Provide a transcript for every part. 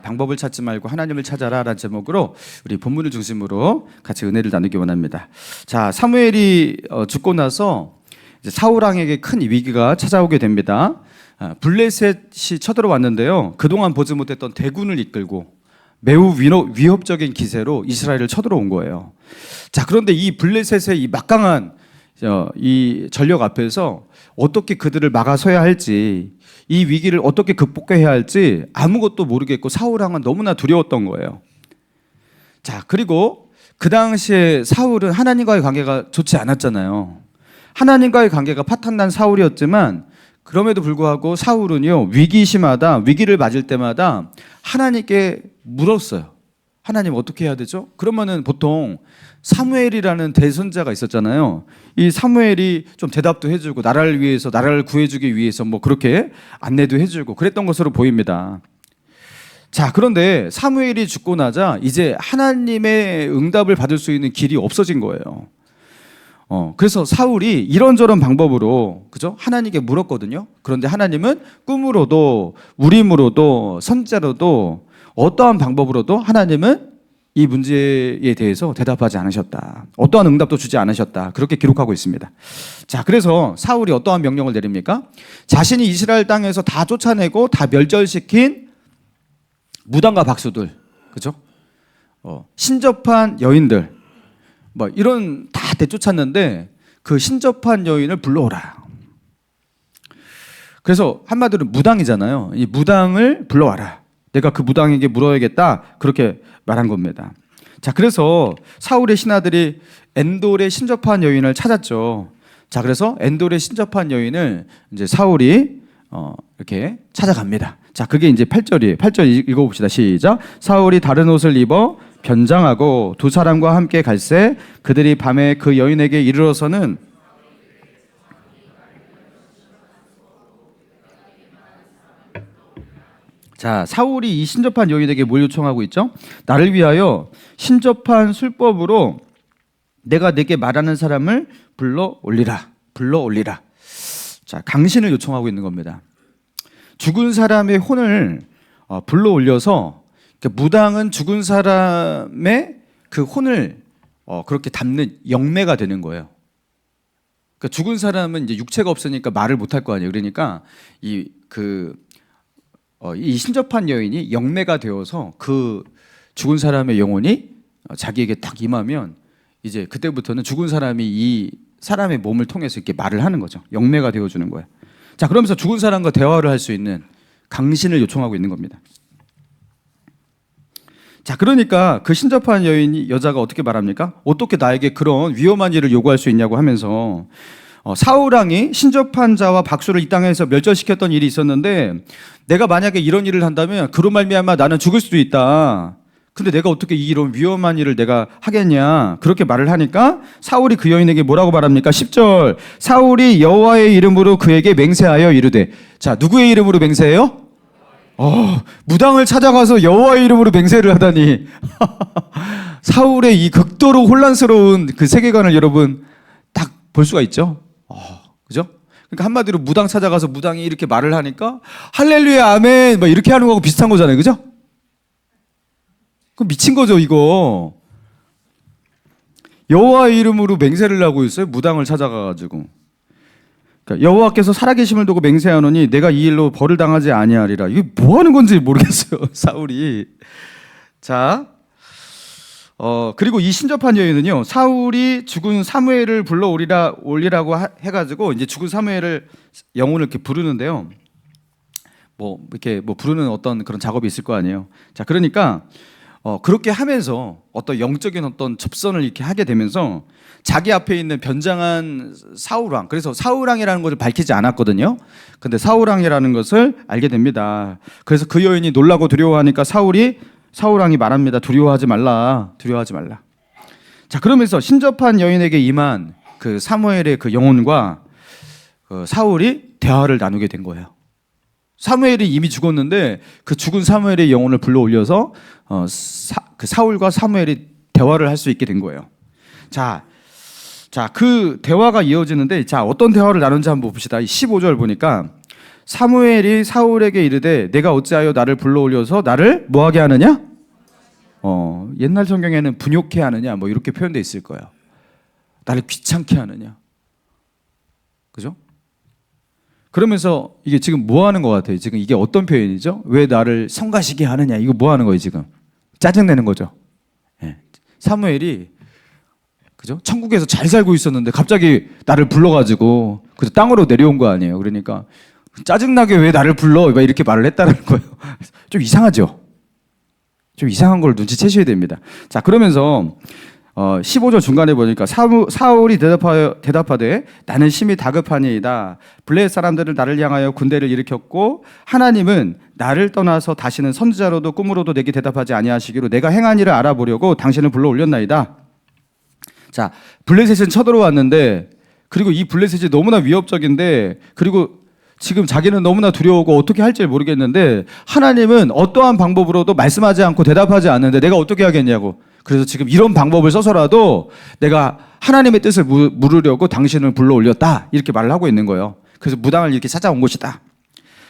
방법을 찾지 말고 하나님을 찾아라라는 제목으로 우리 본문을 중심으로 같이 은혜를 나누기 원합니다. 자, 사무엘이 죽고 나서 이제 사울 왕에게 큰 위기가 찾아오게 됩니다. 블레셋이 쳐들어왔는데요. 그동안 보지 못했던 대군을 이끌고 매우 위협적인 기세로 이스라엘을 쳐들어온 거예요. 자, 그런데 이 블레셋의 이 막강한 이 전력 앞에서 어떻게 그들을 막아서야 할지, 이 위기를 어떻게 극복해야 할지 아무것도 모르겠고 사울 왕은 너무나 두려웠던 거예요. 자, 그리고 그 당시에 사울은 하나님과의 관계가 좋지 않았잖아요. 하나님과의 관계가 파탄난 사울이었지만 그럼에도 불구하고 사울은요, 위기시마다 위기를 맞을 때마다 하나님께 물었어요. 하나님 어떻게 해야 되죠? 그러면은 보통 사무엘이라는 대선자가 있었잖아요. 이 사무엘이 좀 대답도 해주고 나라를 위해서, 나라를 구해주기 위해서 뭐 그렇게 안내도 해주고 그랬던 것으로 보입니다. 자, 그런데 사무엘이 죽고 나자 이제 하나님의 응답을 받을 수 있는 길이 없어진 거예요. 그래서 사울이 이런저런 방법으로, 그죠? 하나님께 물었거든요. 그런데 하나님은 꿈으로도 우림으로도 선지자로도 어떠한 방법으로도 하나님은 이 문제에 대해서 대답하지 않으셨다. 어떠한 응답도 주지 않으셨다. 그렇게 기록하고 있습니다. 자, 그래서 사울이 어떠한 명령을 내립니까? 자신이 이스라엘 땅에서 다 쫓아내고 다 멸절시킨 무당과 박수들, 그죠? 신접한 여인들, 뭐 이런 다 내쫓았는데 그 신접한 여인을 불러오라. 그래서 한마디로 무당이잖아요. 이 무당을 불러와라. 내가 그 무당에게 물어야겠다. 그렇게 말한 겁니다. 자, 그래서 사울의 신하들이 엔돌의 신접한 여인을 찾았죠. 자, 그래서 엔돌의 신접한 여인을 이제 사울이 이렇게 찾아갑니다. 자, 그게 이제 8절이에요. 8절 읽어봅시다. 시작. 사울이 다른 옷을 입어 변장하고 두 사람과 함께 갈새 그들이 밤에 그 여인에게 이르러서는 자, 사울이 이 신접한 여인에게 뭘 요청하고 있죠? 나를 위하여 신접한 술법으로 내가 내게 말하는 사람을 불러 올리라. 자, 강신을 요청하고 있는 겁니다. 죽은 사람의 혼을 불러 올려서, 무당은 죽은 사람의 그 혼을 그렇게 담는 영매가 되는 거예요. 그러니까 죽은 사람은 이제 육체가 없으니까 말을 못할 거 아니에요. 그러니까 이 신접한 여인이 영매가 되어서 그 죽은 사람의 영혼이 자기에게 딱 임하면 이제 그때부터는 죽은 사람이 이 사람의 몸을 통해서 이렇게 말을 하는 거죠. 영매가 되어주는 거예요. 자, 그러면서 죽은 사람과 대화를 할 수 있는 강신을 요청하고 있는 겁니다. 자, 그러니까 그 신접한 여자가 어떻게 말합니까? 어떻게 나에게 그런 위험한 일을 요구할 수 있냐고 하면서 사울 왕이 신접한 자와 박수를 이 땅에서 멸절시켰던 일이 있었는데 내가 만약에 이런 일을 한다면 그로 말미암아 나는 죽을 수도 있다. 근데 내가 어떻게 이런 위험한 일을 내가 하겠냐. 그렇게 말을 하니까 사울이 그 여인에게 뭐라고 말합니까? 10절. 사울이 여호와의 이름으로 그에게 맹세하여 이르되. 자, 누구의 이름으로 맹세해요? 무당을 찾아가서 여호와의 이름으로 맹세를 하다니. 사울의 이 극도로 혼란스러운 그 세계관을 여러분 딱 볼 수가 있죠. 그죠? 그러니까 한마디로 무당 찾아가서 무당이 이렇게 말을 하니까 할렐루야 아멘 막 이렇게 하는 거하고 비슷한 거잖아요. 그죠? 그 미친 거죠, 이거. 여호와의 이름으로 맹세를 하고 있어요. 무당을 찾아가가지고. 그러니까 여호와께서 살아계심을 두고 맹세하노니 내가 이 일로 벌을 당하지 아니하리라. 이게 뭐 하는 건지 모르겠어요, 사울이. 자, 그리고 이 신접한 여인은요, 사울이 죽은 사무엘을 불러 올리라고 해가지고 이제 죽은 사무엘을 영혼을 이렇게 부르는데요. 뭐 이렇게 뭐 부르는 어떤 그런 작업이 있을 거 아니에요. 자, 그러니까 그렇게 하면서 어떤 영적인 어떤 접선을 이렇게 하게 되면서 자기 앞에 있는 변장한 사울왕, 그래서 사울왕이라는 것을 밝히지 않았거든요. 근데 사울왕이라는 것을 알게 됩니다. 그래서 그 여인이 놀라고 두려워하니까 사울왕이 말합니다. 두려워하지 말라. 자, 그러면서 신접한 여인에게 임한 그 사무엘의 그 영혼과 사울이 대화를 나누게 된 거예요. 사무엘이 이미 죽었는데 그 죽은 사무엘의 영혼을 불러 올려서 그 사울과 사무엘이 대화를 할 수 있게 된 거예요. 자, 그 대화가 이어지는데, 자, 어떤 대화를 나눈지 한번 봅시다. 15절 보니까 사무엘이 사울에게 이르되 내가 어찌하여 나를 불러올려서 나를 뭐하게 하느냐? 옛날 성경에는 분욕해 하느냐 뭐 이렇게 표현되어 있을 거예요. 나를 귀찮게 하느냐. 그죠? 그러면서 이게 지금 뭐 하는 것 같아요? 지금 이게 어떤 표현이죠? 왜 나를 성가시게 하느냐? 이거 뭐 하는 거예요, 지금? 짜증내는 거죠. 예. 사무엘이 그죠? 천국에서 잘 살고 있었는데 갑자기 나를 불러가지고 그래서 땅으로 내려온 거 아니에요. 그러니까 짜증나게 왜 나를 불러? 이렇게 말을 했다는 거예요. 좀 이상하죠? 좀 이상한 걸 눈치채셔야 됩니다. 자, 그러면서 15절 중간에 보니까 사울이 대답하되 나는 심히 다급하니이다. 블레셋 사람들은 나를 향하여 군대를 일으켰고 하나님은 나를 떠나서 다시는 선지자로도 꿈으로도 내게 대답하지 아니하시기로 내가 행한 일을 알아보려고 당신을 불러 올렸나이다. 자, 블레셋은 쳐들어왔는데 그리고 이 블레셋이 너무나 위협적인데 그리고 지금 자기는 너무나 두려우고 어떻게 할지 모르겠는데 하나님은 어떠한 방법으로도 말씀하지 않고 대답하지 않는데 내가 어떻게 하겠냐고. 그래서 지금 이런 방법을 써서라도 내가 하나님의 뜻을 물으려고 당신을 불러 올렸다 이렇게 말을 하고 있는 거예요. 그래서 무당을 이렇게 찾아온 것이다.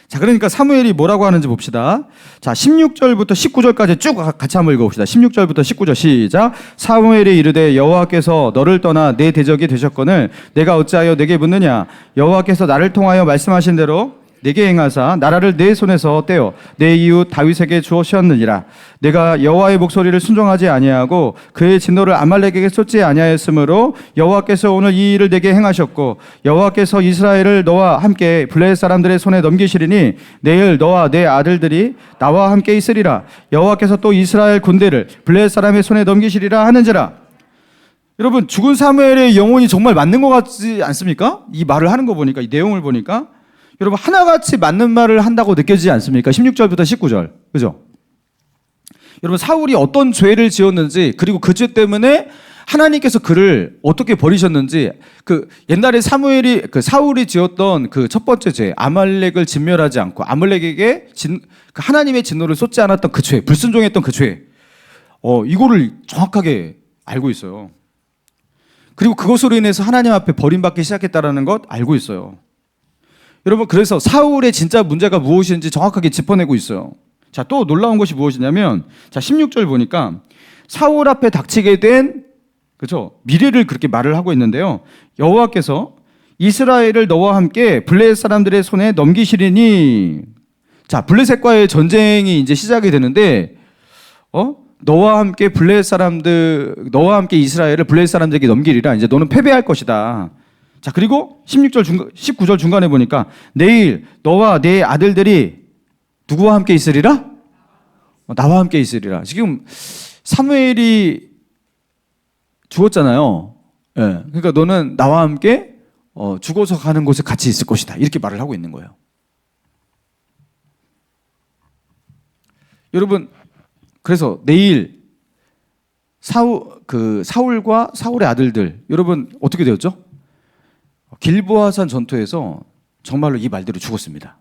자, 그러니까 사무엘이 뭐라고 하는지 봅시다. 자, 16절부터 19절까지 쭉 같이 한번 읽어봅시다. 16절부터 19절 시작. 사무엘이 이르되 여호와께서 너를 떠나 내 대적이 되셨거늘 내가 어찌하여 내게 묻느냐. 여호와께서 나를 통하여 말씀하신 대로 내게 행하사 나라를 내 손에서 떼어 내 이웃 다윗에게 주었느니라. 내가 여호와의 목소리를 순종하지 아니하고 그의 진노를 아말렉에게 쏟지 아니하였으므로 여호와께서 오늘 이 일을 내게 행하셨고 여호와께서 이스라엘을 너와 함께 블레셋 사람들의 손에 넘기시리니 내일 너와 내 아들들이 나와 함께 있으리라. 여호와께서 또 이스라엘 군대를 블레셋 사람의 손에 넘기시리라 하는지라. 여러분, 죽은 사무엘의 영혼이 정말 맞는 것 같지 않습니까? 이 말을 하는 거 보니까, 이 내용을 보니까 여러분 하나같이 맞는 말을 한다고 느껴지지 않습니까? 16절부터 19절. 그죠? 여러분, 사울이 어떤 죄를 지었는지 그리고 그 죄 때문에 하나님께서 그를 어떻게 버리셨는지 그 옛날에 사울이 지었던 그 첫 번째 죄 아말렉을 진멸하지 않고 아말렉에게 하나님의 진노를 쏟지 않았던 그 죄, 불순종했던 그 죄, 이거를 정확하게 알고 있어요. 그리고 그것으로 인해서 하나님 앞에 버림받기 시작했다는 것 알고 있어요. 여러분, 그래서 사울의 진짜 문제가 무엇인지 정확하게 짚어내고 있어요. 자, 또 놀라운 것이 무엇이냐면, 자, 16절 보니까 사울 앞에 닥치게 된, 그죠? 미래를 그렇게 말을 하고 있는데요. 여호와께서 이스라엘을 너와 함께 블레셋 사람들의 손에 넘기시리니, 자, 블레셋과의 전쟁이 이제 시작이 되는데, 너와 함께 너와 함께 이스라엘을 블레셋 사람들에게 넘기리라. 이제 너는 패배할 것이다. 자, 그리고 19절 중간에 보니까 내일 너와 내 아들들이 누구와 함께 있으리라? 나와 함께 있으리라. 지금 사무엘이 죽었잖아요. 예. 그러니까 너는 나와 함께 죽어서 가는 곳에 같이 있을 것이다. 이렇게 말을 하고 있는 거예요. 여러분, 그래서 내일 사울과 사울의 아들들, 여러분 어떻게 되었죠? 길보아산 전투에서 정말로 이 말대로 죽었습니다.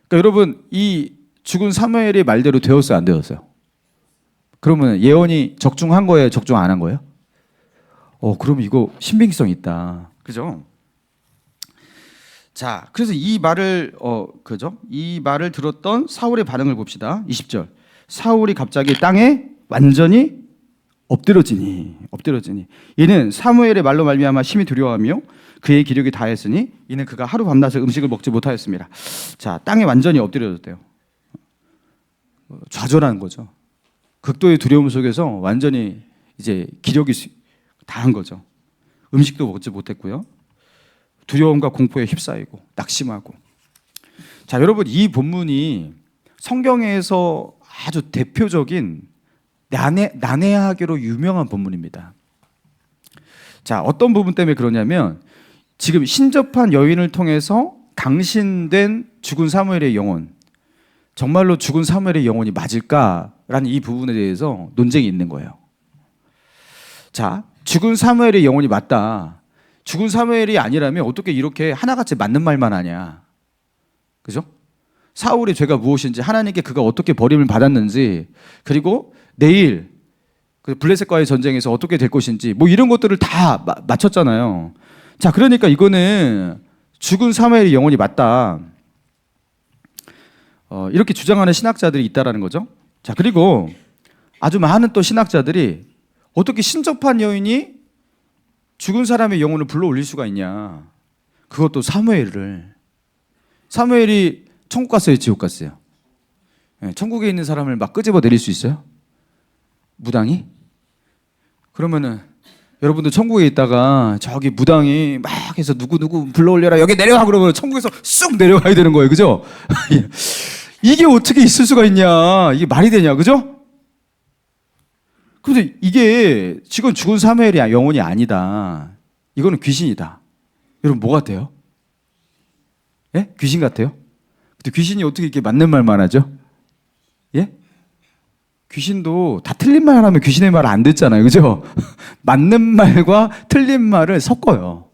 그러니까 여러분, 이 죽은 사무엘의 말대로 되었어요, 안 되었어요? 그러면 예언이 적중한 거예요, 적중 안 한 거예요? 그럼 이거 신빙성 있다, 그죠? 자, 그래서 이 말을 이 말을 들었던 사울의 반응을 봅시다. 20절. 사울이 갑자기 땅에 완전히 엎드러지니 이는 사무엘의 말로 말미암아 심히 두려워하며 그의 기력이 다했으니 이는 그가 하루 밤낮을 음식을 먹지 못하였습니다. 자, 땅에 완전히 엎드려졌대요. 좌절하는 거죠. 극도의 두려움 속에서 완전히 이제 기력이 다한 거죠. 음식도 먹지 못했고요. 두려움과 공포에 휩싸이고 낙심하고. 자, 여러분, 이 본문이 성경에서 아주 대표적인 난해하기로 유명한 본문입니다. 자, 어떤 부분 때문에 그러냐면 지금 신접한 여인을 통해서 강신된 죽은 사무엘의 영혼, 정말로 죽은 사무엘의 영혼이 맞을까라는 이 부분에 대해서 논쟁이 있는 거예요. 자, 죽은 사무엘의 영혼이 맞다. 죽은 사무엘이 아니라면 어떻게 이렇게 하나같이 맞는 말만 하냐. 그죠? 사울의 죄가 무엇인지, 하나님께 그가 어떻게 버림을 받았는지, 그리고 내일 그 블레셋과의 전쟁에서 어떻게 될 것인지, 뭐 이런 것들을 다 맞췄잖아요. 자, 그러니까 이거는 죽은 사무엘의 영혼이 맞다. 이렇게 주장하는 신학자들이 있다라는 거죠. 자, 그리고 아주 많은 또 신학자들이 어떻게 신접한 여인이 죽은 사람의 영혼을 불러 올릴 수가 있냐. 그것도 사무엘이 천국 갔어요, 지옥 갔어요? 네, 천국에 있는 사람을 막 끄집어 내릴 수 있어요? 무당이? 그러면은 여러분들 천국에 있다가 저기 무당이 막 해서 누구 불러 올려라, 여기 내려가, 그러면 천국에서 쑥 내려가야 되는 거예요, 그죠? 이게 어떻게 있을 수가 있냐, 이게 말이 되냐, 그죠? 근데 이게 지금 죽은 사무엘이 영혼이 아니다, 이거는 귀신이다. 여러분 뭐 같아요? 예? 귀신 같아요? 근데 귀신이 어떻게 이렇게 맞는 말만 하죠? 예? 귀신도 다 틀린 말 하면 귀신의 말 안 듣잖아요, 그죠? 맞는 말과 틀린 말을 섞어요.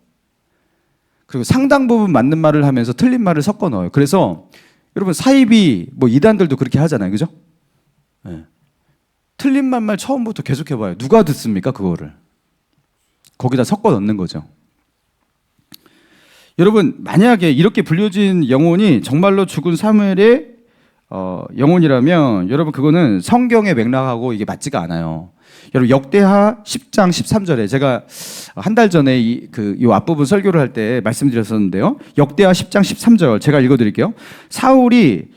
그리고 상당 부분 맞는 말을 하면서 틀린 말을 섞어 넣어요. 그래서 여러분 사이비 뭐 이단들도 그렇게 하잖아요, 그죠? 예. 틀린 말만 처음부터 계속 해봐요. 누가 듣습니까, 그거를? 거기다 섞어 넣는 거죠. 여러분, 만약에 이렇게 불려진 영혼이 정말로 죽은 사무엘의 영혼이라면 여러분 그거는 성경의 맥락하고 이게 맞지가 않아요. 여러분 역대하 10장 13절에 제가 한 달 전에 이 앞부분 설교를 할 때 말씀드렸었는데요. 역대하 10장 13절 제가 읽어드릴게요. 사울이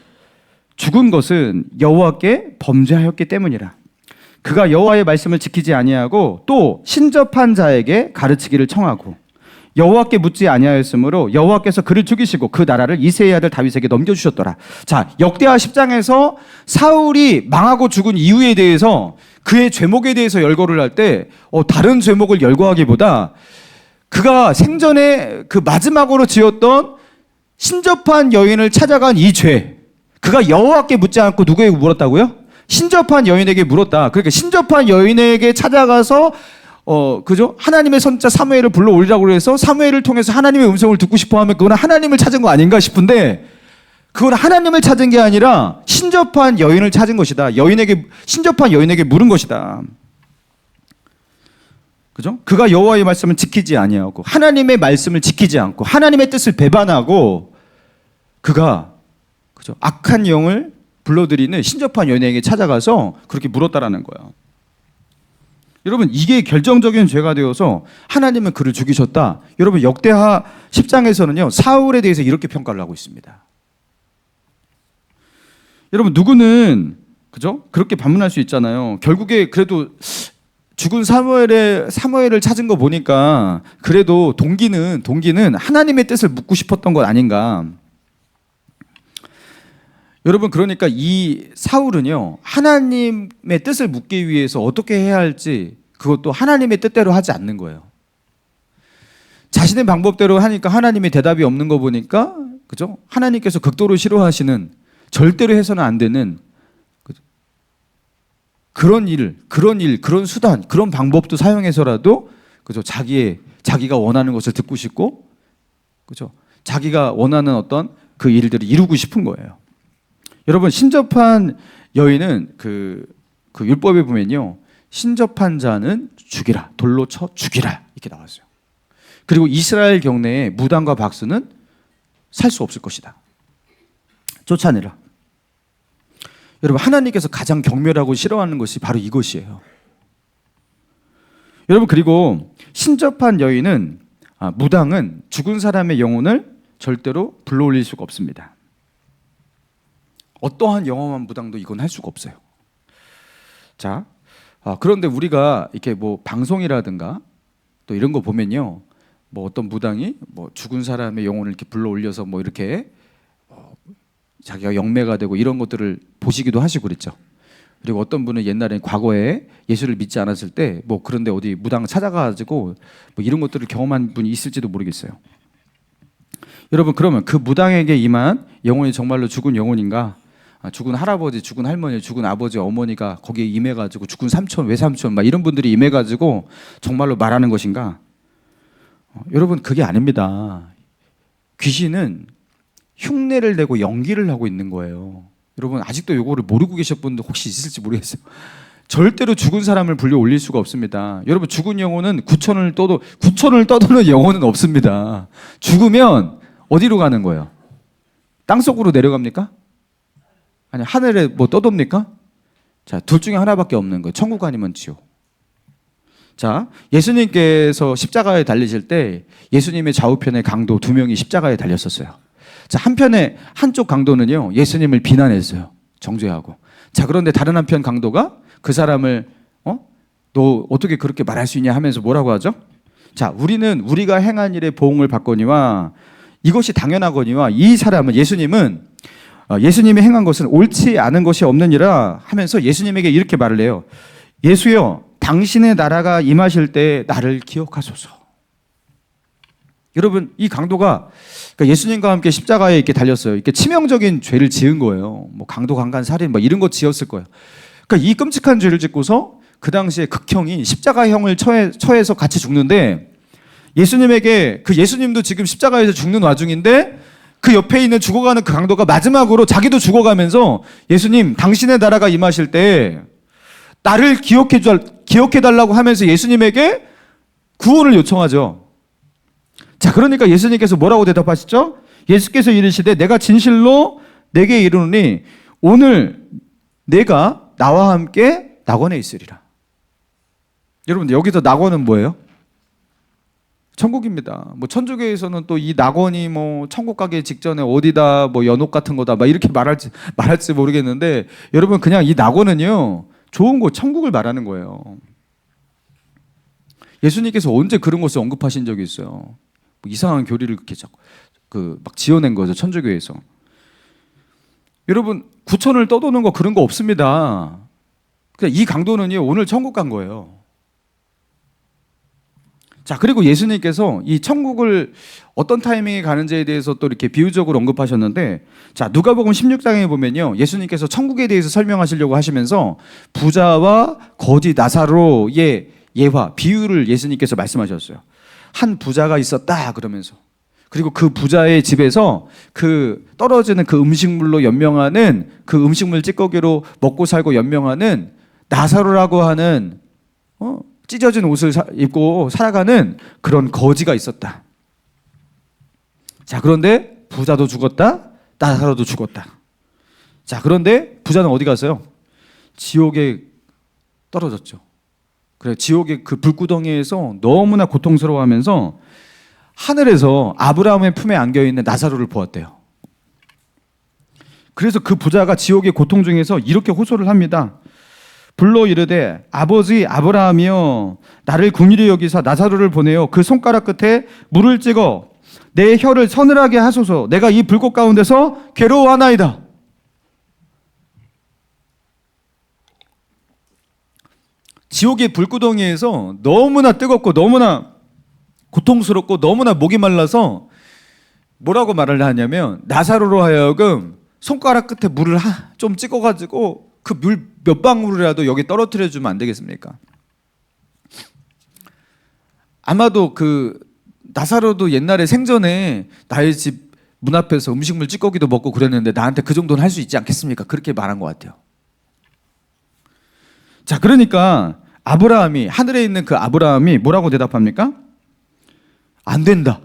죽은 것은 여호와께 범죄하였기 때문이라. 그가 여호와의 말씀을 지키지 아니하고 또 신접한 자에게 가르치기를 청하고 여호와께 묻지 아니하였으므로 여호와께서 그를 죽이시고 그 나라를 이새의 아들 다윗에게 넘겨주셨더라. 자, 역대하 10장에서 사울이 망하고 죽은 이유에 대해서 그의 죄목에 대해서 열거를 할 때 다른 죄목을 열거하기보다 그가 생전에 그 마지막으로 지었던 신접한 여인을 찾아간 이 죄, 그가 여호와께 묻지 않고 누구에게 물었다고요? 신접한 여인에게 물었다. 그러니까 신접한 여인에게 찾아가서 그죠? 하나님의 선자 사무엘을 불러 올리라고 해서 사무엘을 통해서 하나님의 음성을 듣고 싶어 하면 그건 하나님을 찾은 거 아닌가 싶은데, 그건 하나님을 찾은 게 아니라 신접한 여인을 찾은 것이다. 신접한 여인에게 물은 것이다. 그죠? 그가 여호와의 말씀을 지키지 아니하고 하나님의 말씀을 지키지 않고 하나님의 뜻을 배반하고 그가 그죠? 악한 영을 불러들이는 신접한 여인에게 찾아가서 그렇게 물었다라는 거예요. 여러분, 이게 결정적인 죄가 되어서 하나님은 그를 죽이셨다. 여러분, 역대하 10장에서는요 사울에 대해서 이렇게 평가를 하고 있습니다. 여러분, 누구는 그죠? 그렇게 반문할 수 있잖아요. 결국에 그래도 죽은 사무엘을 찾은 거 보니까 그래도 동기는 하나님의 뜻을 묻고 싶었던 것 아닌가. 여러분, 그러니까 이 사울은요 하나님의 뜻을 묻기 위해서 어떻게 해야 할지 그것도 하나님의 뜻대로 하지 않는 거예요. 자신의 방법대로 하니까 하나님의 대답이 없는 거 보니까 그죠? 하나님께서 극도로 싫어하시는, 절대로 해서는 안 되는 그런 그런 수단, 그런 방법도 사용해서라도 그죠? 자기가 원하는 것을 듣고 싶고 그죠? 자기가 원하는 어떤 그 일들을 이루고 싶은 거예요. 여러분, 신접한 여인은 그 율법에 보면요 신접한 자는 죽이라, 돌로 쳐 죽이라 이렇게 나왔어요. 그리고 이스라엘 경내에 무당과 박수는 살 수 없을 것이다. 쫓아내라. 여러분, 하나님께서 가장 경멸하고 싫어하는 것이 바로 이것이에요. 여러분, 그리고 신접한 여인은 무당은 죽은 사람의 영혼을 절대로 불러올릴 수가 없습니다. 어떠한 영험한 무당도 이건 할 수가 없어요. 자, 그런데 우리가 이렇게 뭐 방송이라든가 또 이런 거 보면요, 뭐 어떤 무당이 뭐 죽은 사람의 영혼을 이렇게 불러 올려서 뭐 이렇게 자기가 영매가 되고 이런 것들을 보시기도 하시고 그랬죠. 그리고 어떤 분은 옛날에 과거에 예수를 믿지 않았을 때 뭐 그런데 어디 무당 찾아가지고 뭐 이런 것들을 경험한 분이 있을지도 모르겠어요. 여러분, 그러면 그 무당에게 임한 영혼이 정말로 죽은 영혼인가? 죽은 할아버지, 죽은 할머니, 죽은 아버지, 어머니가 거기에 임해가지고 죽은 삼촌, 외삼촌 막 이런 분들이 임해가지고 정말로 말하는 것인가? 여러분, 그게 아닙니다. 귀신은 흉내를 내고 연기를 하고 있는 거예요. 여러분, 아직도 이거를 모르고 계신 분들 혹시 있을지 모르겠어요. 절대로 죽은 사람을 불려 올릴 수가 없습니다. 여러분, 죽은 영혼은 구천을 떠도는 영혼은 없습니다. 죽으면 어디로 가는 거예요? 땅속으로 내려갑니까? 아니 하늘에 뭐 떠돕니까? 자, 둘 중에 하나밖에 없는 거예요. 천국 아니면 지옥. 자, 예수님께서 십자가에 달리실 때 예수님의 좌우편의 강도 두 명이 십자가에 달렸었어요. 자, 한편의 한쪽 강도는요, 예수님을 비난했어요. 정죄하고. 자, 그런데 다른 한편 강도가 그 사람을 너 어떻게 그렇게 말할 수 있냐 하면서 뭐라고 하죠? 자, 우리는 우리가 행한 일의 보응을 받거니와 이것이 당연하거니와 이 사람은 예수님은 예수님이 행한 것은 옳지 않은 것이 없느니라 하면서 예수님에게 이렇게 말을 해요. 예수여, 당신의 나라가 임하실 때 나를 기억하소서. 여러분, 이 강도가 그러니까 예수님과 함께 십자가에 이렇게 달렸어요. 이렇게 치명적인 죄를 지은 거예요. 뭐 강도, 강간, 살인 뭐 이런 거 지었을 거예요. 그러니까 이 끔찍한 죄를 짓고서 그 당시에 극형이 십자가형을 처해서 같이 죽는데 예수님에게 그 예수님도 지금 십자가에서 죽는 와중인데 그 옆에 있는 죽어가는 그 강도가 마지막으로 자기도 죽어가면서 예수님, 당신의 나라가 임하실 때 나를 기억해달라고 하면서 예수님에게 구원을 요청하죠. 자, 그러니까 예수님께서 뭐라고 대답하시죠? 예수께서 이르시되 내가 진실로 내게 이르노니 오늘 내가 나와 함께 낙원에 있으리라. 여러분, 여기서 낙원은 뭐예요? 천국입니다. 뭐 천주교에서는 또 이 낙원이 뭐 천국 가기 직전에 어디다 뭐 연옥 같은 거다 막 이렇게 말할지 모르겠는데 여러분, 그냥 이 낙원은요 좋은 곳, 천국을 말하는 거예요. 예수님께서 언제 그런 것을 언급하신 적이 있어요? 뭐 이상한 교리를 그렇게 자꾸 막 지어낸 거죠, 천주교에서. 여러분, 구천을 떠도는 거 그런 거 없습니다. 그냥 이 강도는요 오늘 천국 간 거예요. 자, 그리고 예수님께서 이 천국을 어떤 타이밍에 가는지에 대해서 또 이렇게 비유적으로 언급하셨는데, 자, 누가복음 16장에 보면요, 예수님께서 천국에 대해서 설명하시려고 하시면서 부자와 거지 나사로의 예화, 비유를 예수님께서 말씀하셨어요. 한 부자가 있었다 그러면서, 그리고 그 부자의 집에서 그 떨어지는 그 음식물로 연명하는 그 음식물 찌꺼기로 먹고 살고 연명하는 나사로라고 하는 찢어진 옷을 입고 살아가는 그런 거지가 있었다. 자, 그런데 부자도 죽었다, 나사로도 죽었다. 자, 그런데 부자는 어디 갔어요? 지옥에 떨어졌죠. 그래, 지옥의 그 불구덩이에서 너무나 고통스러워하면서 하늘에서 아브라함의 품에 안겨있는 나사로를 보았대요. 그래서 그 부자가 지옥의 고통 중에서 이렇게 호소를 합니다. 불러 이르되 아버지 아브라함이여, 나를 긍휼히 여기사 나사로를 보내어 그 손가락 끝에 물을 찍어 내 혀를 서늘하게 하소서. 내가 이 불꽃 가운데서 괴로워하나이다. 지옥의 불구덩이에서 너무나 뜨겁고 너무나 고통스럽고 너무나 목이 말라서 뭐라고 말을 하냐면, 나사로로 하여금 손가락 끝에 물을 좀 찍어가지고 그 물 몇 방울이라도 여기 떨어뜨려 주면 안 되겠습니까? 아마도 그 나사로도 옛날에 생전에 나의 집 문 앞에서 음식물 찌꺼기도 먹고 그랬는데 나한테 그 정도는 할 수 있지 않겠습니까? 그렇게 말한 것 같아요. 자, 그러니까 아브라함이, 하늘에 있는 그 아브라함이 뭐라고 대답합니까? 안 된다.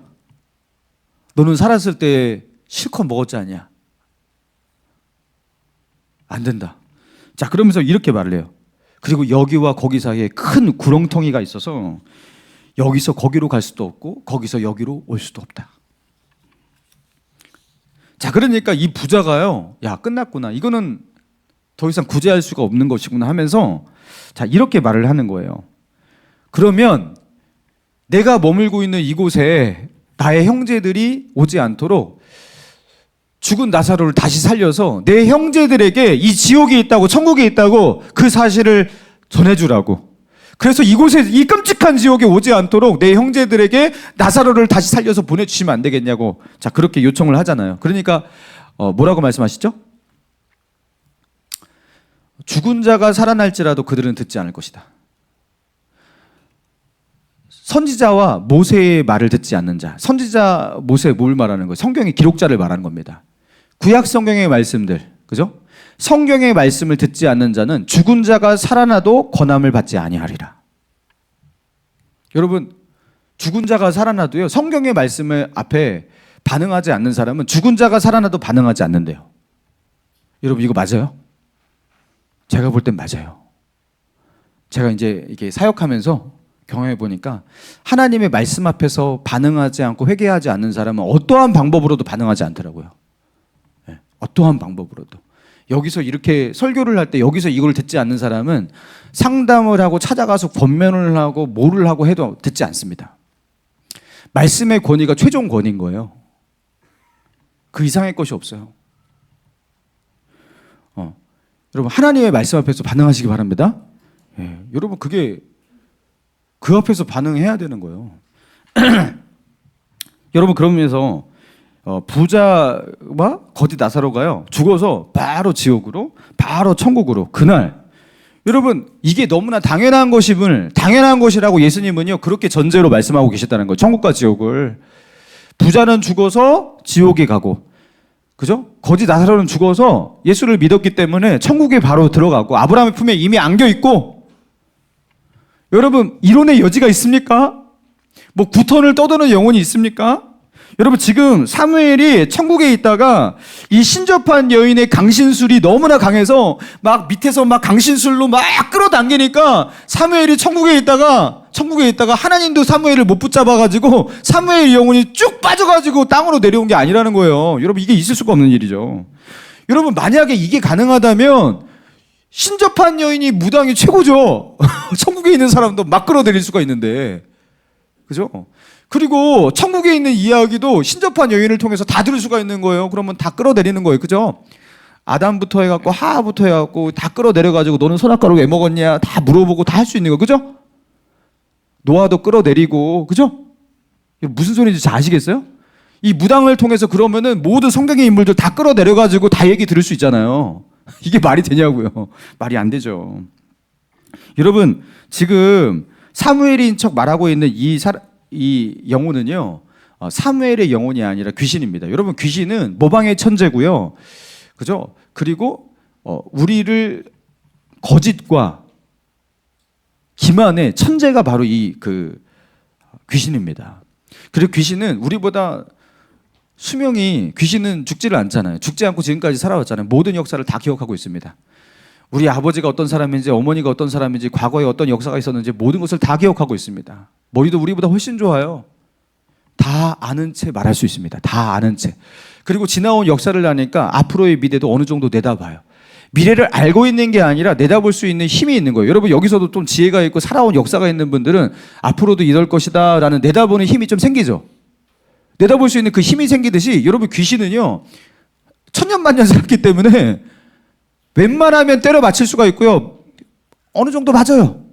너는 살았을 때 실컷 먹었지 않냐? 안 된다. 자, 그러면서 이렇게 말을 해요. 그리고 여기와 거기 사이에 큰 구렁텅이가 있어서 여기서 거기로 갈 수도 없고 거기서 여기로 올 수도 없다. 자, 그러니까 이 부자가요, 야, 끝났구나, 이거는 더 이상 구제할 수가 없는 것이구나 하면서, 자, 이렇게 말을 하는 거예요. 그러면 내가 머물고 있는 이곳에 나의 형제들이 오지 않도록 죽은 나사로를 다시 살려서 내 형제들에게 이 지옥에 있다고, 천국에 있다고 그 사실을 전해주라고. 그래서 이곳에, 이 끔찍한 지옥에 오지 않도록 내 형제들에게 나사로를 다시 살려서 보내주시면 안 되겠냐고. 자, 그렇게 요청을 하잖아요. 그러니까 뭐라고 말씀하시죠? 죽은 자가 살아날지라도 그들은 듣지 않을 것이다. 선지자와 모세의 말을 듣지 않는 자. 선지자 모세 뭘 말하는 거예요? 성경의 기록자를 말하는 겁니다. 구약 성경의 말씀들, 그죠? 성경의 말씀을 듣지 않는 자는 죽은 자가 살아나도 권함을 받지 아니하리라. 여러분, 죽은 자가 살아나도요, 성경의 말씀을 앞에 반응하지 않는 사람은 죽은 자가 살아나도 반응하지 않는데요. 여러분 이거 맞아요? 제가 볼 땐 맞아요. 제가 이제 이게 사역하면서 경험해 보니까 하나님의 말씀 앞에서 반응하지 않고 회개하지 않는 사람은 어떠한 방법으로도 반응하지 않더라고요. 네, 어떠한 방법으로도. 여기서 이렇게 설교를 할 때 여기서 이걸 듣지 않는 사람은 상담을 하고 찾아가서 권면을 하고 뭐를 하고 해도 듣지 않습니다. 말씀의 권위가 최종 권위인 거예요. 그 이상의 것이 없어요. 여러분 하나님의 말씀 앞에서 반응하시기 바랍니다. 예, 여러분 그게 그 앞에서 반응해야 되는 거예요. 여러분 그러면서 부자와 거지 나사로가요 죽어서 바로 지옥으로 바로 천국으로 그날 여러분 이게 너무나 당연한 것임을 당연한 것이라고 예수님은요 그렇게 전제로 말씀하고 계셨다는 거예요. 천국과 지옥을. 부자는 죽어서 지옥에 가고 그죠? 거지 나사로는 죽어서 예수를 믿었기 때문에 천국에 바로 들어가고 아브라함의 품에 이미 안겨 있고 여러분 이론의 여지가 있습니까? 뭐 구턴을 떠드는 영혼이 있습니까? 여러분 지금 사무엘이 천국에 있다가 이 신접한 여인의 강신술이 너무나 강해서 막 밑에서 막 강신술로 막 끌어당기니까 사무엘이 천국에 있다가 하나님도 사무엘을 못 붙잡아가지고 사무엘 영혼이 쭉 빠져가지고 땅으로 내려온 게 아니라는 거예요. 여러분 이게 있을 수가 없는 일이죠. 여러분 만약에 이게 가능하다면 신접한 여인이 무당이 최고죠. 천국에 있는 사람도 막 끌어들일 수가 있는데 그죠? 그리고 천국에 있는 이야기도 신접한 여인을 통해서 다 들을 수가 있는 거예요. 그러면 다 끌어내리는 거예요. 그죠? 아담부터 해갖고 하하부터 해갖고 다 끌어내려가지고 너는 선악과를 왜 먹었냐 다 물어보고 다 할 수 있는 거예요. 그죠? 노아도 끌어내리고 그죠? 무슨 소리인지 잘 아시겠어요? 이 무당을 통해서 그러면은 모든 성경의 인물들 다 끌어내려가지고 다 얘기 들을 수 있잖아요. 이게 말이 되냐고요. 말이 안 되죠. 여러분 지금 사무엘인 척 말하고 있는 이 영혼은요 사무엘의 영혼이 아니라 귀신입니다. 여러분 귀신은 모방의 천재고요, 그죠? 그리고 우리를 거짓과 기만의 천재가 바로 이 그 귀신입니다. 그리고 귀신은 우리보다 수명이 귀신은 죽지를 않잖아요. 죽지 않고 지금까지 살아왔잖아요. 모든 역사를 다 기억하고 있습니다. 우리 아버지가 어떤 사람인지 어머니가 어떤 사람인지 과거에 어떤 역사가 있었는지 모든 것을 다 기억하고 있습니다. 머리도 우리보다 훨씬 좋아요. 다 아는 채 말할 수 있습니다. 다 아는 채. 그리고 지나온 역사를 아니까 앞으로의 미래도 어느 정도 내다봐요. 미래를 알고 있는 게 아니라 내다볼 수 있는 힘이 있는 거예요. 여러분 여기서도 좀 지혜가 있고 살아온 역사가 있는 분들은 앞으로도 이럴 것이다 라는 내다보는 힘이 좀 생기죠. 내다볼 수 있는 그 힘이 생기듯이 여러분 귀신은요 천년만년 살았기 때문에 웬만하면 때려 맞힐 수가 있고요. 어느 정도 맞아요.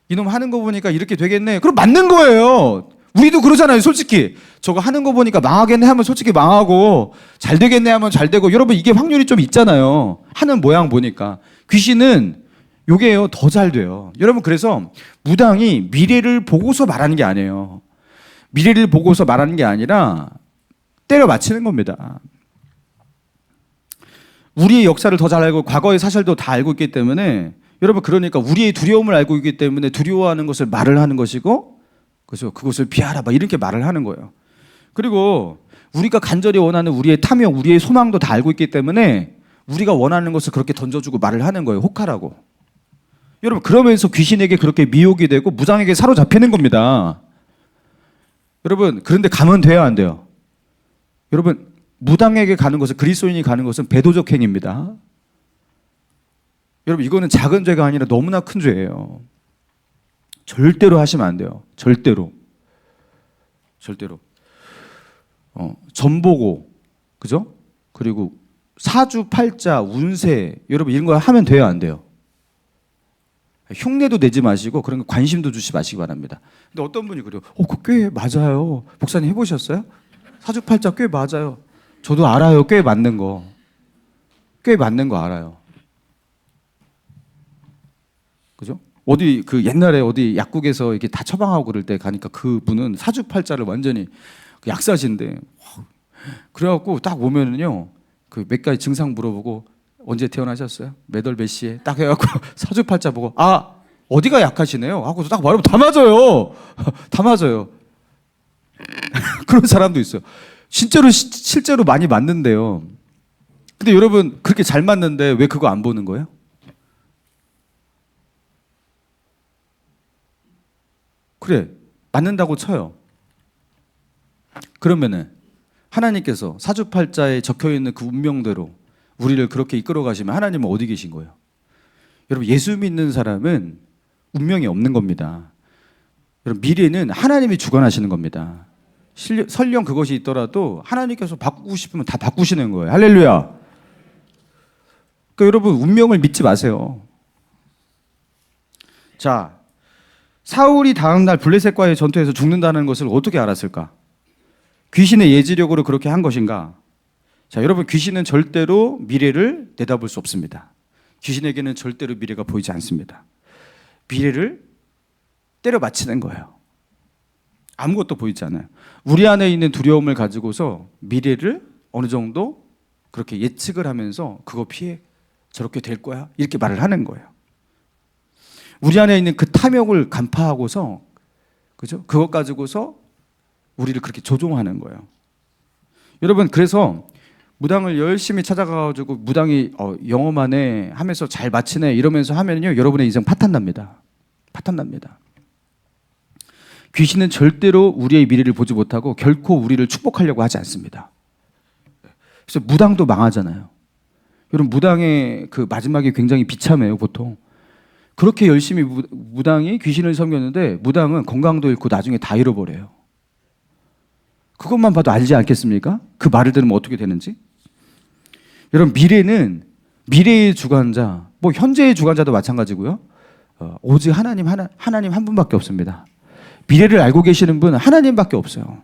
이놈 하는 거 보니까 이렇게 되겠네. 그럼 맞는 거예요. 우리도 그러잖아요. 솔직히 저거 하는 거 보니까 망하겠네 하면 솔직히 망하고 잘 되겠네 하면 잘 되고 여러분 이게 확률이 좀 있잖아요. 하는 모양 보니까. 귀신은 요게요 더 잘 돼요. 여러분 그래서 무당이 미래를 보고서 말하는 게 아니에요. 미래를 보고서 말하는 게 아니라 때려 맞히는 겁니다. 우리의 역사를 더 잘 알고 과거의 사실도 다 알고 있기 때문에 여러분 그러니까 우리의 두려움을 알고 있기 때문에 두려워하는 것을 말을 하는 것이고 그죠? 그것을 피하라 막 이렇게 말을 하는 거예요. 그리고 우리가 간절히 원하는 우리의 탐욕, 우리의 소망도 다 알고 있기 때문에 우리가 원하는 것을 그렇게 던져주고 말을 하는 거예요. 혹하라고. 여러분 그러면서 귀신에게 그렇게 미혹이 되고 무당에게 사로잡히는 겁니다. 여러분 그런데 가면 돼요 안 돼요? 여러분 무당에게 가는 것은 그리스도인이 가는 것은 배도적 행위입니다. 여러분 이거는 작은 죄가 아니라 너무나 큰 죄예요. 절대로 하시면 안 돼요. 절대로. 전보고 그죠? 그리고 사주팔자, 운세 여러분 이런 거 하면 돼요 안 돼요? 흉내도 내지 마시고 그런 거 관심도 주지 마시기 바랍니다. 근데 어떤 분이 그래요. 그거 꽤 맞아요. 목사님 해보셨어요? 사주팔자 꽤 맞아요. 저도 알아요. 꽤 맞는 거. 꽤 맞는 거 알아요. 그죠? 어디 그 옛날에 어디 약국에서 이렇게 다 처방하고 그럴 때 가니까 그분은 사주팔자를 완전히 약사신데 그래갖고 딱 오면은요 그 몇 가지 증상 물어보고 언제 태어나셨어요? 몇 월 몇 시에 딱 해갖고 사주팔자 보고 아 어디가 약하시네요 하고 딱 말하면 다 맞아요. 다 맞아요. 그런 사람도 있어요. 실제로 많이 맞는데요. 근데 여러분 그렇게 잘 맞는데 왜 그거 안 보는 거예요? 그래, 맞는다고 쳐요. 그러면은 하나님께서 사주팔자에 적혀있는 그 운명대로 우리를 그렇게 이끌어 가시면 하나님은 어디 계신 거예요? 여러분 예수 믿는 사람은 운명이 없는 겁니다. 여러분 미래는 하나님이 주관하시는 겁니다. 설령 그것이 있더라도 하나님께서 바꾸고 싶으면 다 바꾸시는 거예요. 할렐루야. 그러니까 여러분 운명을 믿지 마세요. 자, 사울이 다음날 블레셋과의 전투에서 죽는다는 것을 어떻게 알았을까? 귀신의 예지력으로 그렇게 한 것인가? 자, 여러분 귀신은 절대로 미래를 내다볼 수 없습니다. 귀신에게는 절대로 미래가 보이지 않습니다. 미래를 때려 맞히는 거예요. 아무것도 보이지 않아요. 우리 안에 있는 두려움을 가지고서 미래를 어느 정도 그렇게 예측을 하면서 그거 피해, 저렇게 될 거야, 이렇게 말을 하는 거예요. 우리 안에 있는 그 탐욕을 간파하고서, 그죠? 그것 가지고서 우리를 그렇게 조종하는 거예요. 여러분 그래서 무당을 열심히 찾아가가지고 무당이 영어만 해 하면서 잘 맞히네 이러면서 하면요 여러분의 인생 파탄납니다. 파탄납니다. 귀신은 절대로 우리의 미래를 보지 못하고 결코 우리를 축복하려고 하지 않습니다. 그래서 무당도 망하잖아요. 여러분 무당의 그 마지막이 굉장히 비참해요. 보통 그렇게 열심히 무당이 귀신을 섬겼는데 무당은 건강도 잃고 나중에 다 잃어버려요. 그것만 봐도 알지 않겠습니까? 그 말을 들으면 어떻게 되는지. 여러분 미래는 미래의 주관자, 뭐 현재의 주관자도 마찬가지고요. 오직 하나님 한 분밖에 없습니다. 미래를 알고 계시는 분은 하나님밖에 없어요.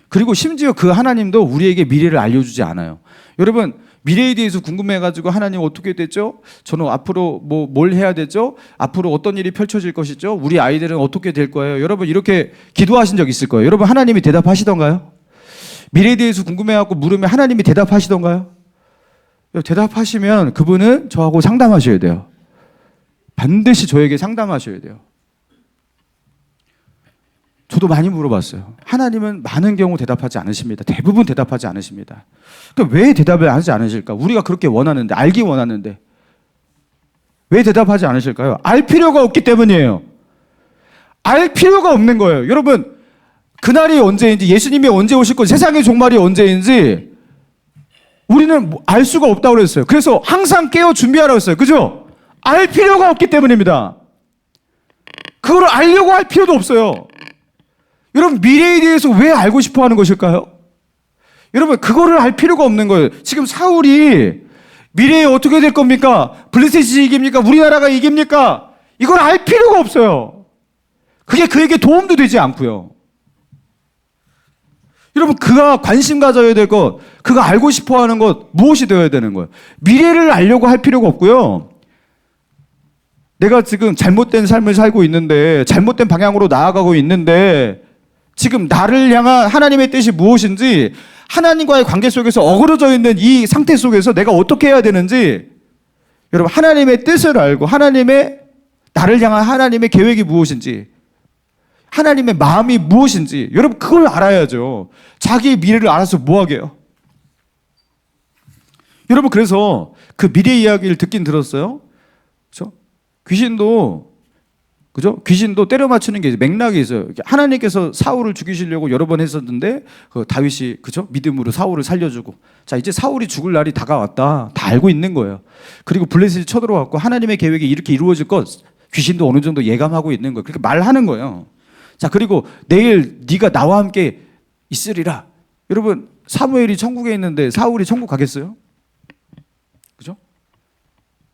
그리고 심지어 그 하나님도 우리에게 미래를 알려주지 않아요. 여러분 미래에 대해서 궁금해가지고 하나님 어떻게 됐죠? 저는 앞으로 뭘 해야 되죠? 앞으로 어떤 일이 펼쳐질 것이죠? 우리 아이들은 어떻게 될 거예요? 여러분 이렇게 기도하신 적 있을 거예요. 여러분 하나님이 대답하시던가요? 미래에 대해서 궁금해하고 물으면 하나님이 대답하시던가요? 대답하시면 그분은 저하고 상담하셔야 돼요. 반드시 저에게 상담하셔야 돼요. 저도 많이 물어봤어요. 하나님은 많은 경우 대답하지 않으십니다. 대부분 대답하지 않으십니다. 그러니까 왜 대답을 하지 않으실까? 우리가 그렇게 원하는데, 알기 원하는데 왜 대답하지 않으실까요? 알 필요가 없기 때문이에요. 알 필요가 없는 거예요. 여러분 그날이 언제인지, 예수님이 언제 오실 건지, 세상의 종말이 언제인지 우리는 알 수가 없다고 그랬어요. 그래서 항상 깨어 준비하라고 했어요. 그죠? 알 필요가 없기 때문입니다. 그걸 알려고 할 필요도 없어요. 여러분 미래에 대해서 왜 알고 싶어 하는 것일까요? 여러분 그거를 알 필요가 없는 거예요. 지금 사울이 미래에 어떻게 될 겁니까? 블레셋이 이깁니까? 우리나라가 이깁니까? 이걸 알 필요가 없어요. 그게 그에게 도움도 되지 않고요. 여러분 그가 관심 가져야 될 것, 그가 알고 싶어 하는 것 무엇이 되어야 되는 거예요? 미래를 알려고 할 필요가 없고요. 내가 지금 잘못된 삶을 살고 있는데, 잘못된 방향으로 나아가고 있는데 지금 나를 향한 하나님의 뜻이 무엇인지, 하나님과의 관계 속에서 어그러져 있는 이 상태 속에서 내가 어떻게 해야 되는지, 여러분 하나님의 뜻을 알고 나를 향한 하나님의 계획이 무엇인지, 하나님의 마음이 무엇인지 여러분 그걸 알아야죠. 자기의 미래를 알아서 뭐 하게요? 여러분 그래서 그 미래 이야기를 듣긴 들었어요. 그렇죠? 귀신도 때려 맞추는 게 맥락이 있어요. 하나님께서 사울을 죽이시려고 여러 번 했었는데 그 다윗이 그죠? 믿음으로 사울을 살려주고, 자 이제 사울이 죽을 날이 다가왔다. 다 알고 있는 거예요. 그리고 블레셋이 쳐들어왔고 하나님의 계획이 이렇게 이루어질 것 귀신도 어느 정도 예감하고 있는 거예요. 그렇게 말하는 거예요. 자 그리고 내일 네가 나와 함께 있으리라. 여러분 사무엘이 천국에 있는데 사울이 천국 가겠어요? 그죠?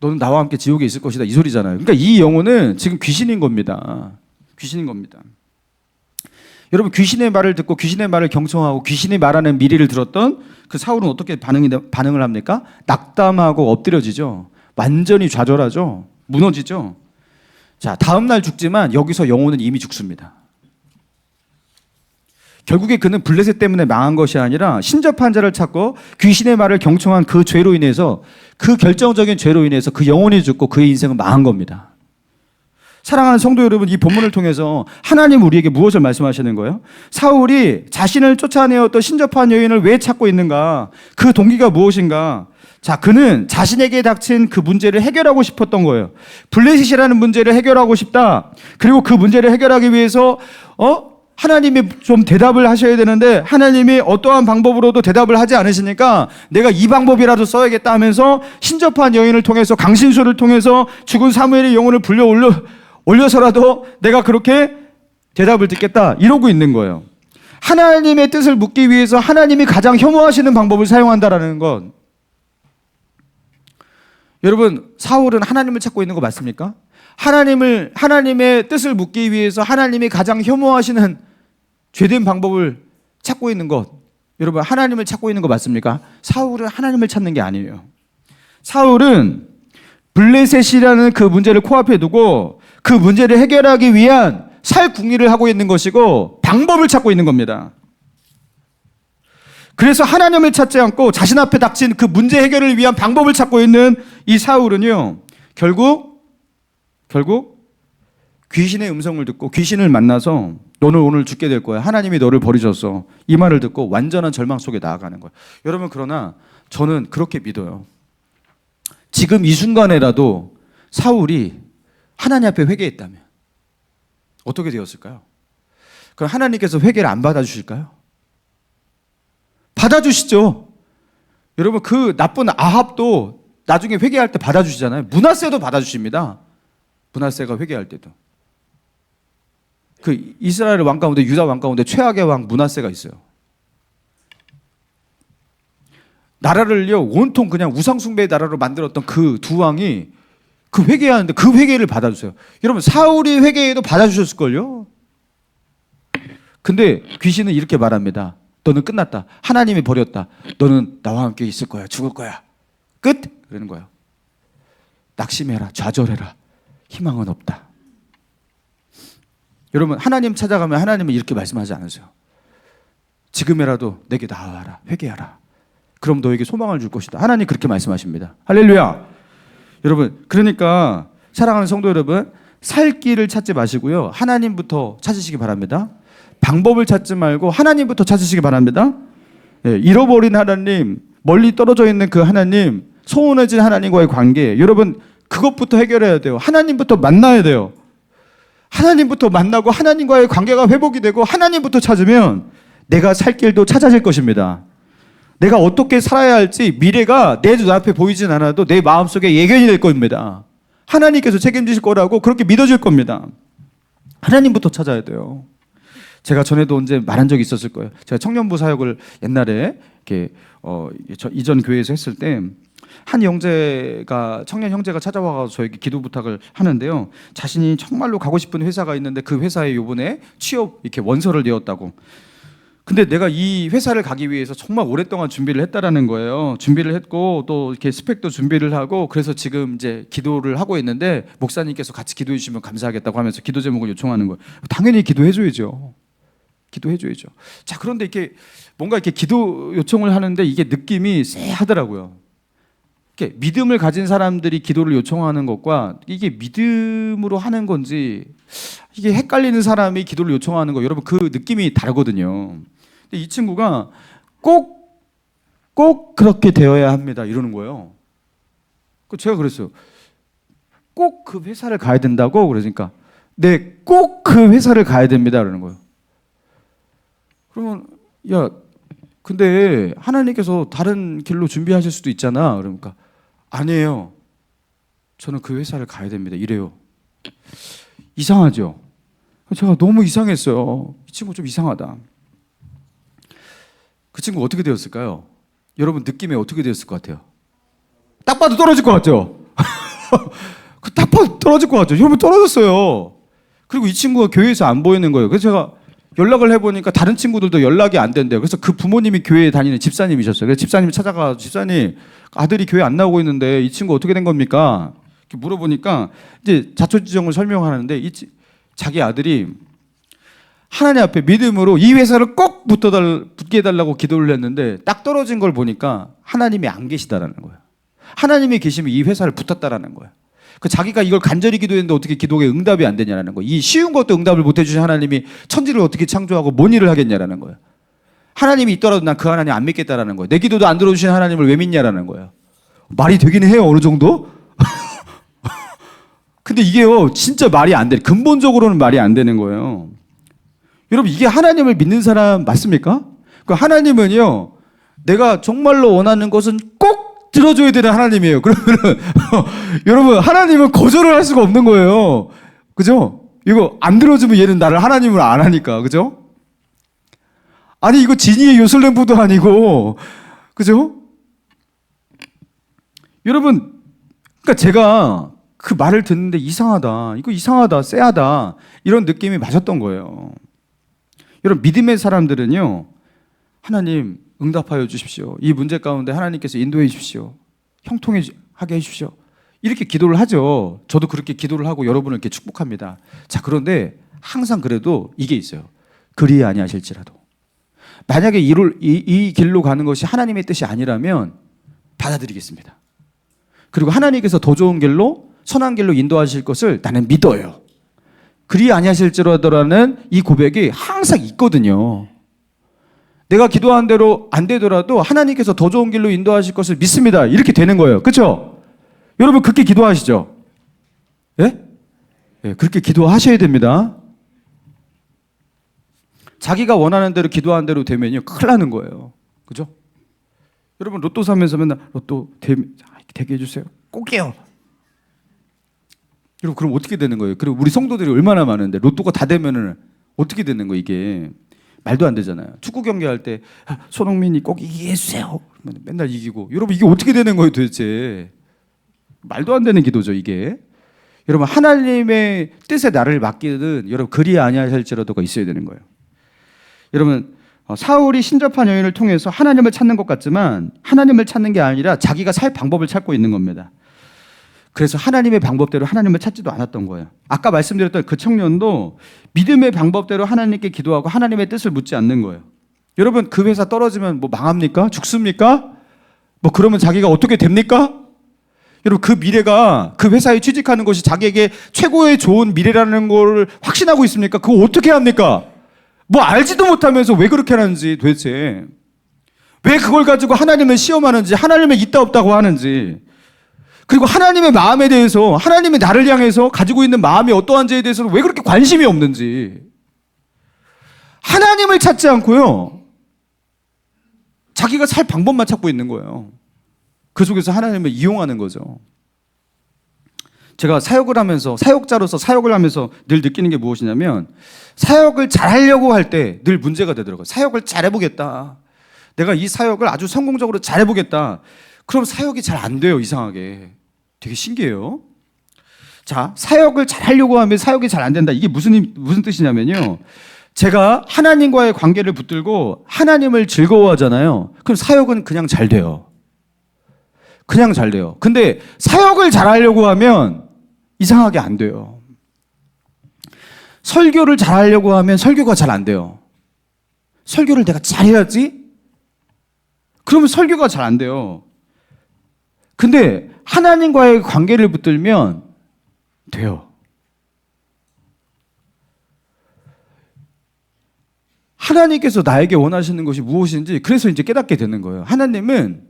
너는 나와 함께 지옥에 있을 것이다 이 소리잖아요. 그러니까 이 영혼은 지금 귀신인 겁니다. 귀신인 겁니다. 여러분 귀신의 말을 듣고 귀신의 말을 경청하고 귀신이 말하는 미래를 들었던 그 사울은 어떻게 반응을 합니까? 낙담하고 엎드려지죠. 완전히 좌절하죠. 무너지죠. 자 다음 날 죽지만 여기서 영혼은 이미 죽습니다. 결국에 그는 블레셋 때문에 망한 것이 아니라 신접한 자를 찾고 귀신의 말을 경청한 그 죄로 인해서, 그 결정적인 죄로 인해서 그 영혼이 죽고 그의 인생은 망한 겁니다. 사랑하는 성도 여러분, 이 본문을 통해서 하나님 우리에게 무엇을 말씀하시는 거예요? 사울이 자신을 쫓아내었던 신접한 여인을 왜 찾고 있는가? 그 동기가 무엇인가? 자, 그는 자신에게 닥친 그 문제를 해결하고 싶었던 거예요. 블레셋이라는 문제를 해결하고 싶다. 그리고 그 문제를 해결하기 위해서 하나님이 좀 대답을 하셔야 되는데 하나님이 어떠한 방법으로도 대답을 하지 않으시니까 내가 이 방법이라도 써야겠다 하면서 신접한 여인을 통해서, 강신수를 통해서 죽은 사무엘의 영혼을 불려 올려서라도 내가 그렇게 대답을 듣겠다, 이러고 있는 거예요. 하나님의 뜻을 묻기 위해서 하나님이 가장 혐오하시는 방법을 사용한다라는 건, 여러분, 사울은 하나님을 찾고 있는 거 맞습니까? 하나님의 뜻을 묻기 위해서 하나님이 가장 혐오하시는 죄된 방법을 찾고 있는 것, 여러분, 하나님을 찾고 있는 거 맞습니까? 사울은 하나님을 찾는 게 아니에요. 사울은 블레셋이라는 그 문제를 코앞에 두고 그 문제를 해결하기 위한 살궁리를 하고 있는 것이고 방법을 찾고 있는 겁니다. 그래서 하나님을 찾지 않고 자신 앞에 닥친 그 문제 해결을 위한 방법을 찾고 있는 이 사울은요, 결국 귀신의 음성을 듣고 귀신을 만나서 너는 오늘 죽게 될 거야, 하나님이 너를 버리셨어, 이 말을 듣고 완전한 절망 속에 나아가는 거예요. 여러분, 그러나 저는 그렇게 믿어요. 지금 이 순간에라도 사울이 하나님 앞에 회개했다면 어떻게 되었을까요? 그럼 하나님께서 회개를 안 받아주실까요? 받아주시죠. 여러분, 그 나쁜 아합도 나중에 회개할 때 받아주시잖아요. 므낫세도 받아주십니다. 므낫세가 회개할 때도. 그 이스라엘 왕 가운데, 유다 왕 가운데 최악의 왕 므낫세가 있어요. 나라를요 온통 그냥 우상숭배의 나라로 만들었던 그 두 왕이 그 회개하는데 그 회개를 받아주세요. 여러분, 사울이 회개해도 받아주셨을걸요. 근데 귀신은 이렇게 말합니다. 너는 끝났다. 하나님이 버렸다. 너는 나와 함께 있을 거야. 죽을 거야. 끝. 그러는 거예요. 낙심해라. 좌절해라. 희망은 없다. 여러분, 하나님 찾아가면 하나님은 이렇게 말씀하지 않으세요. 지금이라도 내게 나아와라. 회개하라. 그럼 너에게 소망을 줄 것이다. 하나님 그렇게 말씀하십니다. 할렐루야. 여러분, 그러니까 사랑하는 성도 여러분, 살 길을 찾지 마시고요, 하나님부터 찾으시기 바랍니다. 방법을 찾지 말고 하나님부터 찾으시기 바랍니다. 잃어버린 하나님, 멀리 떨어져 있는 그 하나님, 소원해진 하나님과의 관계, 여러분 그것부터 해결해야 돼요. 하나님부터 만나야 돼요. 하나님부터 만나고 하나님과의 관계가 회복이 되고 하나님부터 찾으면 내가 살 길도 찾아질 것입니다. 내가 어떻게 살아야 할지 미래가 내 눈앞에 보이진 않아도 내 마음속에 예견이 될 겁니다. 하나님께서 책임지실 거라고 그렇게 믿어질 겁니다. 하나님부터 찾아야 돼요. 제가 전에도 언제 말한 적이 있었을 거예요. 제가 청년부 사역을 옛날에 이렇게 이전 교회에서 했을 때 한 형제가, 청년 형제가 찾아와서 저에게 기도 부탁을 하는데요. 자신이 정말로 가고 싶은 회사가 있는데 그 회사에 요번에 취업 이렇게 원서를 내었다고. 근데 내가 이 회사를 가기 위해서 정말 오랫동안 준비를 했다라는 거예요. 준비를 했고 또 이렇게 스펙도 준비를 하고, 그래서 지금 이제 기도를 하고 있는데 목사님께서 같이 기도해 주시면 감사하겠다고 하면서 기도 제목을 요청하는 거예요. 당연히 기도해 줘야죠. 기도해줘야죠. 자, 그런데 이렇게 뭔가 이렇게 기도 요청을 하는데 이게 느낌이 쎄하더라고요. 이렇게 믿음을 가진 사람들이 기도를 요청하는 것과 이게 믿음으로 하는 건지, 이게 헷갈리는 사람이 기도를 요청하는 거, 여러분 그 느낌이 다르거든요. 근데 이 친구가 꼭 그렇게 되어야 합니다, 이러는 거예요. 제가 그랬어요. 꼭 그 회사를 가야 된다고? 그러니까 네, 꼭 그 회사를 가야 됩니다, 그러는 거예요. 그러면 야, 근데 하나님께서 다른 길로 준비하실 수도 있잖아. 그러니까 아니에요. 저는 그 회사를 가야 됩니다. 이래요. 이상하죠? 제가 너무 이상했어요. 이 친구 좀 이상하다. 그 친구 어떻게 되었을까요? 여러분 느낌이 어떻게 되었을 것 같아요? 딱 봐도 떨어질 것 같죠? 딱 봐도 떨어질 것 같죠? 여러분 떨어졌어요. 그리고 이 친구가 교회에서 안 보이는 거예요. 그래서 제가 연락을 해보니까 다른 친구들도 연락이 안 된대요. 그래서 그 부모님이 교회에 다니는 집사님이셨어요. 그래서 집사님이 찾아가, 집사님 아들이 교회 안 나오고 있는데 이 친구 어떻게 된 겁니까? 이렇게 물어보니까 이제 자초지종을 설명하는데 자기 아들이 하나님 앞에 믿음으로 이 회사를 꼭 붙게 해달라고 기도를 했는데 딱 떨어진 걸 보니까 하나님이 안 계시다라는 거예요. 하나님이 계시면 이 회사를 붙었다라는 거예요. 그 자기가 이걸 간절히 기도했는데 어떻게 기도가 응답이 안 되냐라는 거예요. 이 쉬운 것도 응답을 못 해주신 하나님이 천지를 어떻게 창조하고 뭔 일을 하겠냐라는 거예요. 하나님이 있더라도 난 그 하나님 안 믿겠다라는 거예요. 내 기도도 안 들어주신 하나님을 왜 믿냐라는 거예요. 말이 되긴 해요, 어느 정도? 근데 이게요, 진짜 말이 안 돼. 근본적으로는 말이 안 되는 거예요. 여러분, 이게 하나님을 믿는 사람 맞습니까? 그 하나님은요, 내가 정말로 원하는 것은 꼭 들어줘야 되는 하나님이에요. 그러면은, 여러분, 하나님은 거절을 할 수가 없는 거예요. 그죠? 이거 안 들어주면 얘는 나를 하나님을 안 하니까. 그죠? 아니, 이거 지니의 요술램프도 아니고, 그죠? 여러분, 그러니까 제가 그 말을 듣는데 이상하다, 이거 이상하다, 쎄하다, 이런 느낌이 맞았던 거예요. 여러분, 믿음의 사람들은요, 하나님 응답하여 주십시오. 이 문제 가운데 하나님께서 인도해 주십시오. 형통하게 해주십시오. 이렇게 기도를 하죠. 저도 그렇게 기도를 하고 여러분을 이렇게 축복합니다. 자, 그런데 항상 그래도 이게 있어요. 그리 아니하실지라도. 만약에 이 길로 가는 것이 하나님의 뜻이 아니라면 받아들이겠습니다. 그리고 하나님께서 더 좋은 길로, 선한 길로 인도하실 것을 나는 믿어요. 그리 아니하실지라도라는 이 고백이 항상 있거든요. 내가 기도한 대로 안 되더라도 하나님께서 더 좋은 길로 인도하실 것을 믿습니다. 이렇게 되는 거예요. 그렇죠? 여러분, 그렇게 기도하시죠? 예? 예, 그렇게 기도하셔야 됩니다. 자기가 원하는 대로 기도한 대로 되면요, 큰일 나는 거예요. 그죠? 여러분, 로또 사면서 맨날 로또 되게 해주세요. 꼭이요. 여러분, 그럼 어떻게 되는 거예요? 그리고 우리 성도들이 얼마나 많은데 로또가 다 되면은 어떻게 되는 거예요? 이게 말도 안 되잖아요. 축구 경기할 때 손흥민이 꼭 이기게 해주세요. 맨날 이기고. 여러분, 이게 어떻게 되는 거예요, 도대체? 말도 안 되는 기도죠, 이게. 여러분, 하나님의 뜻에 나를 맡기는 여러분 그리 아니하실지라도가 있어야 되는 거예요. 여러분, 사울이 신접한 여인을 통해서 하나님을 찾는 것 같지만 하나님을 찾는 게 아니라 자기가 살 방법을 찾고 있는 겁니다. 그래서 하나님의 방법대로 하나님을 찾지도 않았던 거예요. 아까 말씀드렸던 그 청년도 믿음의 방법대로 하나님께 기도하고 하나님의 뜻을 묻지 않는 거예요. 여러분, 그 회사 떨어지면 뭐 망합니까? 죽습니까? 뭐 그러면 자기가 어떻게 됩니까? 여러분, 그 미래가, 그 회사에 취직하는 것이 자기에게 최고의 좋은 미래라는 걸 확신하고 있습니까? 그거 어떻게 합니까? 뭐 알지도 못하면서 왜 그렇게 하는지, 도대체 왜 그걸 가지고 하나님을 시험하는지, 하나님을 있다 없다고 하는지, 그리고 하나님의 마음에 대해서, 하나님의 나를 향해서 가지고 있는 마음이 어떠한지에 대해서는 왜 그렇게 관심이 없는지, 하나님을 찾지 않고요, 자기가 살 방법만 찾고 있는 거예요. 그 속에서 하나님을 이용하는 거죠. 제가 사역을 하면서, 사역자로서 사역을 하면서 늘 느끼는 게 무엇이냐면, 사역을 잘하려고 할 때 늘 문제가 되더라고요. 사역을 잘해보겠다, 내가 이 사역을 아주 성공적으로 잘해보겠다. 그럼 사역이 잘 안 돼요, 이상하게. 되게 신기해요. 자, 사역을 잘하려고 하면 사역이 잘 안 된다. 이게 무슨 뜻이냐면요, 제가 하나님과의 관계를 붙들고 하나님을 즐거워하잖아요. 그럼 사역은 그냥 잘 돼요. 그냥 잘 돼요. 근데 사역을 잘하려고 하면 이상하게 안 돼요. 설교를 잘하려고 하면 설교가 잘 안 돼요. 설교를 내가 잘해야지? 그러면 설교가 잘 안 돼요. 근데 하나님과의 관계를 붙들면 돼요. 하나님께서 나에게 원하시는 것이 무엇인지 그래서 이제 깨닫게 되는 거예요. 하나님은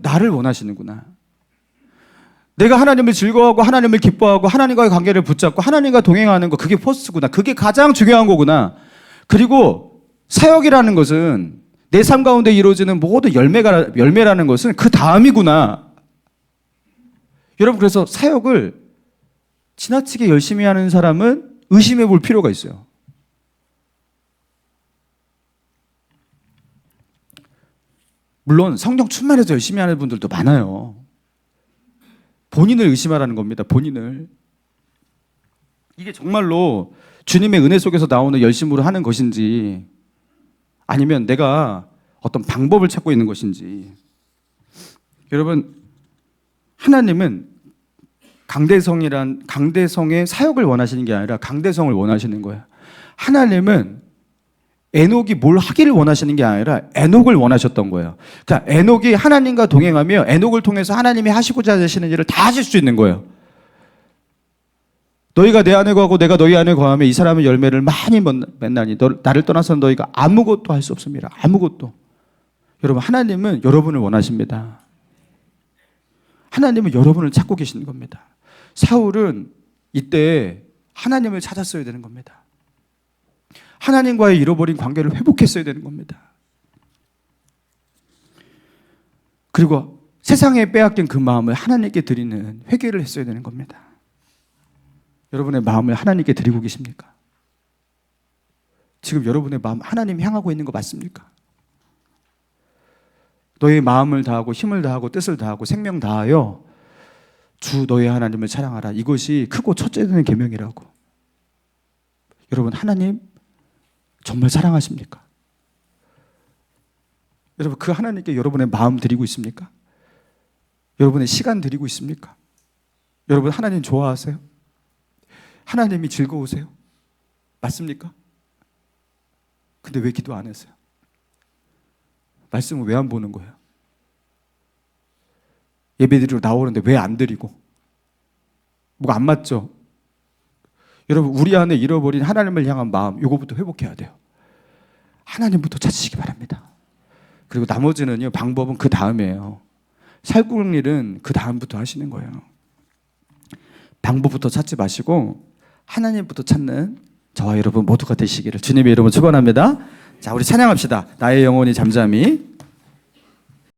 나를 원하시는구나. 내가 하나님을 즐거워하고 하나님을 기뻐하고 하나님과의 관계를 붙잡고 하나님과 동행하는 거, 그게 포스트구나. 그게 가장 중요한 거구나. 그리고 사역이라는 것은 내 삶 가운데 이루어지는 모든 열매라는 것은 그 다음이구나. 여러분, 그래서 사역을 지나치게 열심히 하는 사람은 의심해 볼 필요가 있어요. 물론 성령 충만해서 열심히 하는 분들도 많아요. 본인을 의심하라는 겁니다. 본인을. 이게 정말로 주님의 은혜 속에서 나오는 열심으로 하는 것인지, 아니면 내가 어떤 방법을 찾고 있는 것인지. 여러분, 하나님은 강대성의 사역을 원하시는 게 아니라 강대성을 원하시는 거예요. 하나님은 에녹이 뭘 하기를 원하시는 게 아니라 에녹을 원하셨던 거예요. 그러니까 에녹이 하나님과 동행하며 에녹을 통해서 하나님이 하시고자 하시는 일을 다 하실 수 있는 거예요. 너희가 내 안에 거하고 내가 너희 안에 거하며 이 사람의 열매를 많이 맺나니 나를 떠나서는 너희가 아무것도 할 수 없습니다. 아무것도. 여러분, 하나님은 여러분을 원하십니다. 하나님은 여러분을 찾고 계시는 겁니다. 사울은 이때 하나님을 찾았어야 되는 겁니다. 하나님과의 잃어버린 관계를 회복했어야 되는 겁니다. 그리고 세상에 빼앗긴 그 마음을 하나님께 드리는 회개를 했어야 되는 겁니다. 여러분의 마음을 하나님께 드리고 계십니까? 지금 여러분의 마음 하나님 향하고 있는 거 맞습니까? 너의 마음을 다하고 힘을 다하고 뜻을 다하고 생명 다하여 주 너의 하나님을 찬양하라. 이것이 크고 첫째 되는 계명이라고. 여러분, 하나님 정말 사랑하십니까? 여러분, 그 하나님께 여러분의 마음 드리고 있습니까? 여러분의 시간 드리고 있습니까? 여러분, 하나님 좋아하세요? 하나님이 즐거우세요? 맞습니까? 근데 왜 기도 안 했어요? 말씀을 왜 안 보는 거예요? 예배드리러 나오는데 왜 안 드리고? 뭐가 안 맞죠? 여러분, 우리 안에 잃어버린 하나님을 향한 마음, 이거부터 회복해야 돼요. 하나님부터 찾으시기 바랍니다. 그리고 나머지는요, 방법은 그 다음이에요. 살구는 일은 그 다음부터 하시는 거예요. 방법부터 찾지 마시고 하나님부터 찾는 저와 여러분 모두가 되시기를 주님의 이름으로 축원합니다. 자, 우리 찬양합시다. 나의 영혼이 잠잠히